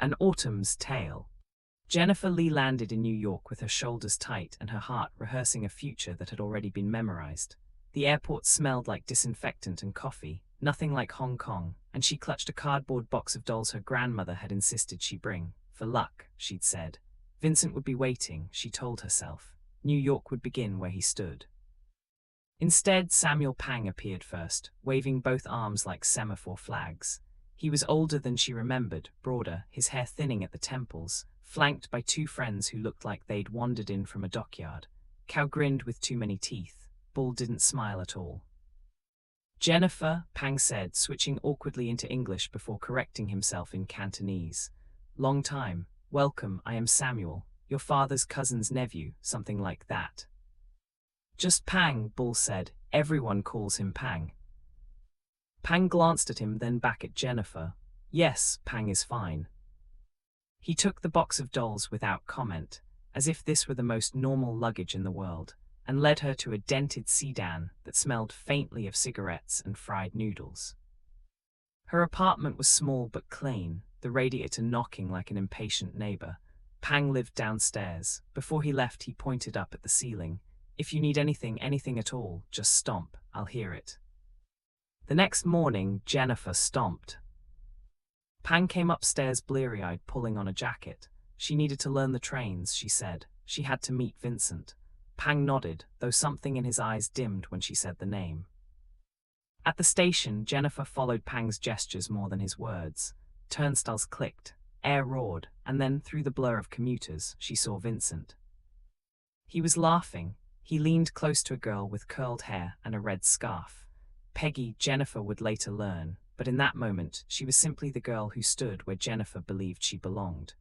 An Autumn's Tale. Jennifer Lee landed in New York with her shoulders tight and her heart rehearsing a future that had already been memorized. The airport smelled like disinfectant and coffee, nothing like Hong Kong, and she clutched a cardboard box of dolls her grandmother had insisted she bring. For luck, she'd said. Vincent would be waiting, she told herself. New York would begin where he stood. Instead, Samuel Pang appeared first, waving both arms like semaphore flags. He was older than she remembered, broader, his hair thinning at the temples, flanked by two friends who looked like they'd wandered in from a dockyard. Cow grinned with too many teeth. Bull didn't smile at all. Jennifer, Pang said, switching awkwardly into English before correcting himself in Cantonese. Long time. Welcome, I am Samuel, your father's cousin's nephew, something like that. Just Pang, Bull said. Everyone calls him Pang. Pang glanced at him, then back at Jennifer. Yes, Pang is fine. He took the box of dolls without comment, as if this were the most normal luggage in the world, and led her to a dented sedan that smelled faintly of cigarettes and fried noodles. Her apartment was small but clean, the radiator knocking like an impatient neighbor. Pang lived downstairs. Before he left, he pointed up at the ceiling. If you need anything at all, just stomp, I'll hear it. The next morning, Jennifer stomped. Pang came upstairs bleary-eyed, pulling on a jacket. She needed to learn the trains, she said. She had to meet Vincent. Pang nodded, though something in his eyes dimmed when she said the name. At the station, Jennifer followed Pang's gestures more than his words. Turnstiles clicked, air roared, and then, through the blur of commuters, she saw Vincent. He was laughing. He leaned close to a girl with curled hair and a red scarf. Peggy, Jennifer would later learn, but in that moment, she was simply the girl who stood where Jennifer believed she belonged.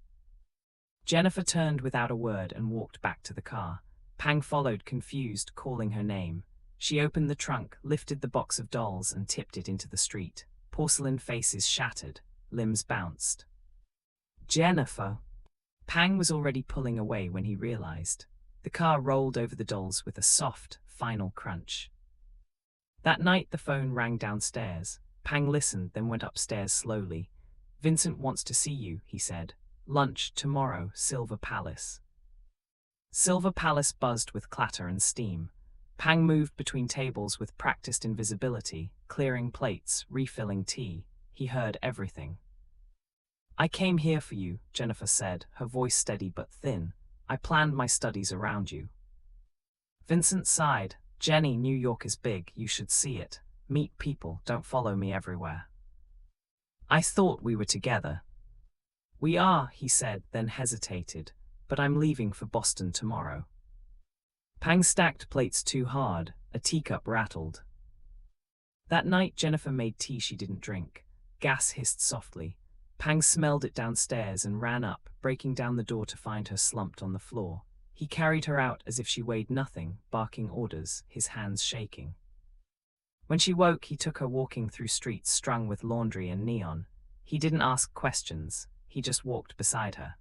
Jennifer turned without a word and walked back to the car. Pang followed, confused, calling her name. She opened the trunk, lifted the box of dolls and tipped it into the street. Porcelain faces shattered, limbs bounced. Jennifer! Pang was already pulling away when he realized. The car rolled over the dolls with a soft, final crunch. That night the phone rang downstairs. Pang listened, then went upstairs slowly. Vincent wants to see you, he said. Lunch tomorrow, Silver Palace. Silver Palace buzzed with clatter and steam. Pang moved between tables with practiced invisibility, clearing plates, refilling tea. He heard everything. I came here for you, Jennifer said, her voice steady but thin. I planned my studies around you. Vincent sighed. Jenny, New York is big, you should see it. Meet people, don't follow me everywhere. I thought we were together. We are, he said, then hesitated. But I'm leaving for Boston tomorrow. Pang stacked plates too hard. A teacup rattled. That night Jennifer made tea she didn't drink. Gas hissed softly. Pang smelled it downstairs and ran up, breaking down the door to find her slumped on the floor. He carried her out as if she weighed nothing, barking orders, his hands shaking. When she woke, he took her walking through streets strung with laundry and neon. He didn't ask questions, he just walked beside her.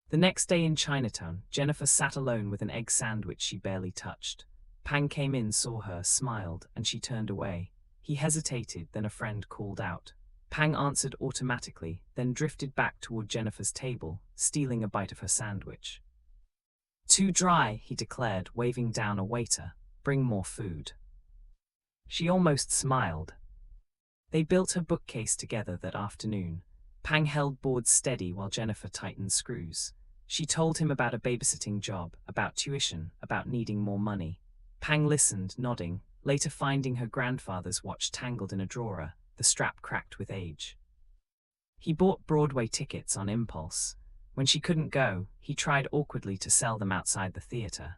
The next day in Chinatown, Jennifer sat alone with an egg sandwich she barely touched. Pang came in, saw her, smiled, and she turned away. He hesitated, then a friend called out. Pang answered automatically, then drifted back toward Jennifer's table, stealing a bite of her sandwich. Too dry, he declared, waving down a waiter. Bring more food. She almost smiled. They built her bookcase together that afternoon. Pang held boards steady while Jennifer tightened screws. She told him about a babysitting job, about tuition, about needing more money. Pang listened, nodding, later finding her grandfather's watch tangled in a drawer, the strap cracked with age. He bought Broadway tickets on impulse. When she couldn't go, he tried awkwardly to sell them outside the theater.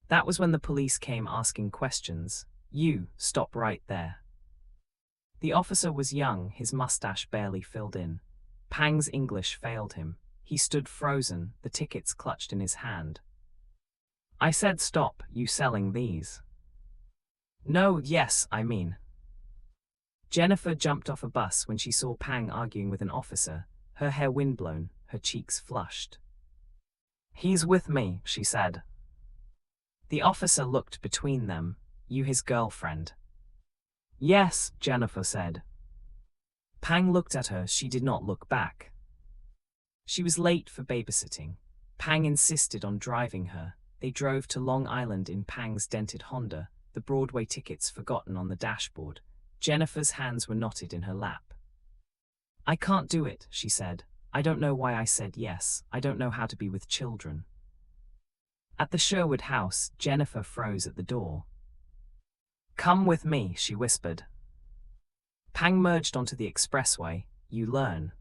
That was when the police came asking questions. You, stop right there. The officer was young, his mustache barely filled in. Pang's English failed him. He stood frozen, the tickets clutched in his hand. I said stop, you selling these? No, yes, I mean. Jennifer jumped off a bus when she saw Pang arguing with an officer, her hair windblown, her cheeks flushed. He's with me, she said. The officer looked between them. You his girlfriend? Yes, Jennifer said. Pang looked at her, she did not look back. She was late for babysitting. Pang insisted on driving her. They drove to Long Island in Pang's dented Honda, the Broadway tickets forgotten on the dashboard. Jennifer's hands were knotted in her lap. "I can't do it," she said. "I don't know why I said yes. I don't know how to be with children." At the Sherwood house, Jennifer froze at the door. "Come with me," she whispered. Pang merged onto the expressway. "You learn."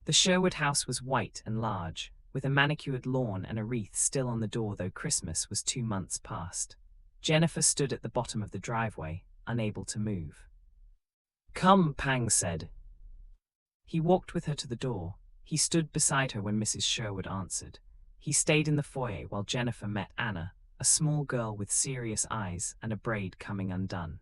The Sherwood house was white and large, with a manicured lawn and a wreath still on the door, though Christmas was 2 months past. Jennifer stood at the bottom of the driveway, unable to move. "Come," Pang said. He walked with her to the door. He stood beside her when Mrs. Sherwood answered. He stayed in the foyer while Jennifer met Anna, a small girl with serious eyes and a braid coming undone.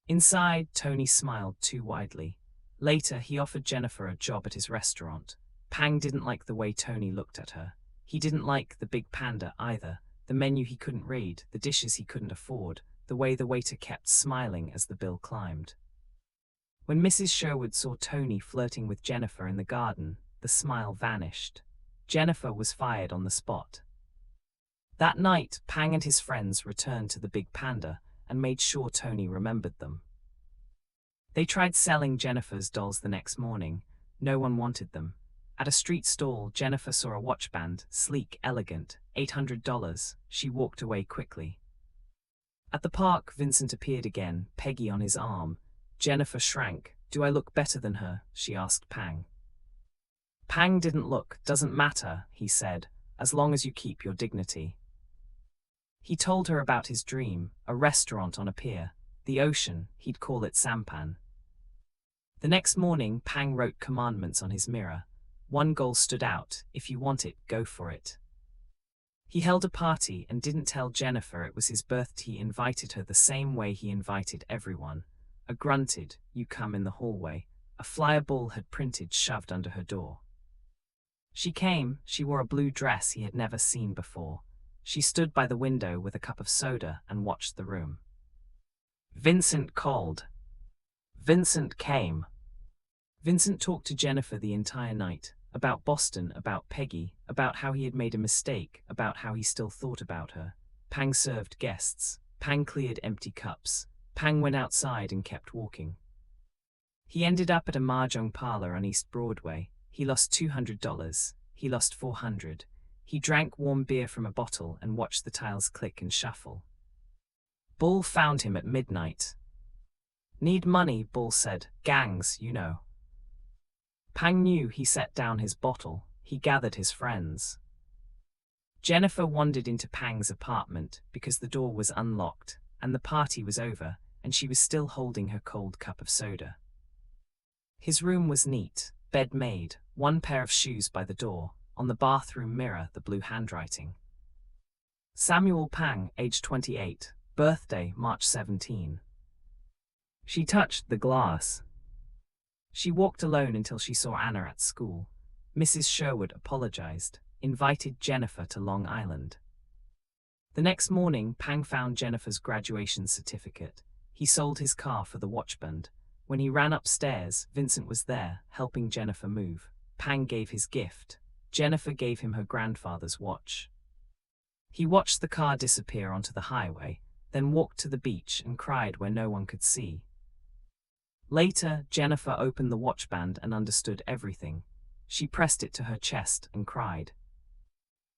Inside, Tony smiled too widely. Later, he offered Jennifer a job at his restaurant. Pang didn't like the way Tony looked at her. He didn't like the Big Panda either, the menu he couldn't read, the dishes he couldn't afford, the way the waiter kept smiling as the bill climbed. When Mrs. Sherwood saw Tony flirting with Jennifer in the garden, the smile vanished. Jennifer was fired on the spot. That night, Pang and his friends returned to the Big Panda and made sure Tony remembered them. They tried selling Jennifer's dolls the next morning. No one wanted them. At a street stall, Jennifer saw a watch band, sleek, elegant, $800. She walked away quickly. At the park, Vincent appeared again, Peggy on his arm. Jennifer shrank. "Do I look better than her?" she asked Pang. Pang didn't look. "Doesn't matter," he said, "as long as you keep your dignity." He told her about his dream, a restaurant on a pier. The ocean, he'd call it Sampan. The next morning, Pang wrote commandments on his mirror. One goal stood out: if you want it, go for it. He held a party and didn't tell Jennifer it was his birthday. He invited her the same way he invited everyone. A grunted, "You come," in the hallway. A flyer ball had printed shoved under her door. She came. She wore a blue dress he had never seen before. She stood by the window with a cup of soda and watched the room. Vincent called. Vincent came. Vincent talked to Jennifer the entire night, about Boston, about Peggy, about how he had made a mistake, about how he still thought about her. Pang served guests. Pang cleared empty cups. Pang went outside and kept walking. He ended up at a mahjong parlor on East Broadway. He lost $200. He lost $400. He drank warm beer from a bottle and watched the tiles click and shuffle. Bull found him at midnight. "Need money," Bull said. "Gangs, you know." Pang knew. He set down his bottle. He gathered his friends. Jennifer wandered into Pang's apartment because the door was unlocked, and the party was over, and she was still holding her cold cup of soda. His room was neat, bed made, one pair of shoes by the door, on the bathroom mirror the blue handwriting. Samuel Pang, age 28, birthday March 17. She touched the glass. She walked alone until she saw Anna at school. Mrs. Sherwood apologized, invited Jennifer to Long Island. The next morning, Pang found Jennifer's graduation certificate. He sold his car for the watchband. When he ran upstairs, Vincent was there, helping Jennifer move. Pang gave his gift. Jennifer gave him her grandfather's watch. He watched the car disappear onto the highway, then walked to the beach and cried where no one could see. Later, Jennifer opened the watchband and understood everything. She pressed it to her chest and cried.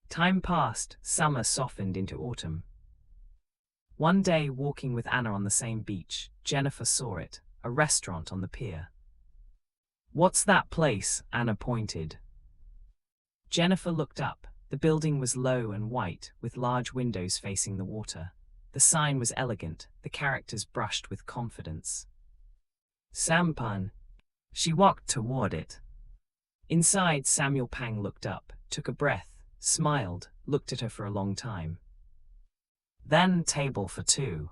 Time passed. Summer softened into autumn. One day, walking with Anna on the same beach, Jennifer saw it, a restaurant on the pier. "What's that place?" Anna pointed. Jennifer looked up. The building was low and white, with large windows facing the water. The sign was elegant, the characters brushed with confidence. "Sampan." She walked toward it. Inside, Samuel Pang looked up, took a breath, smiled, looked at her for a long time. Then, "Table for two."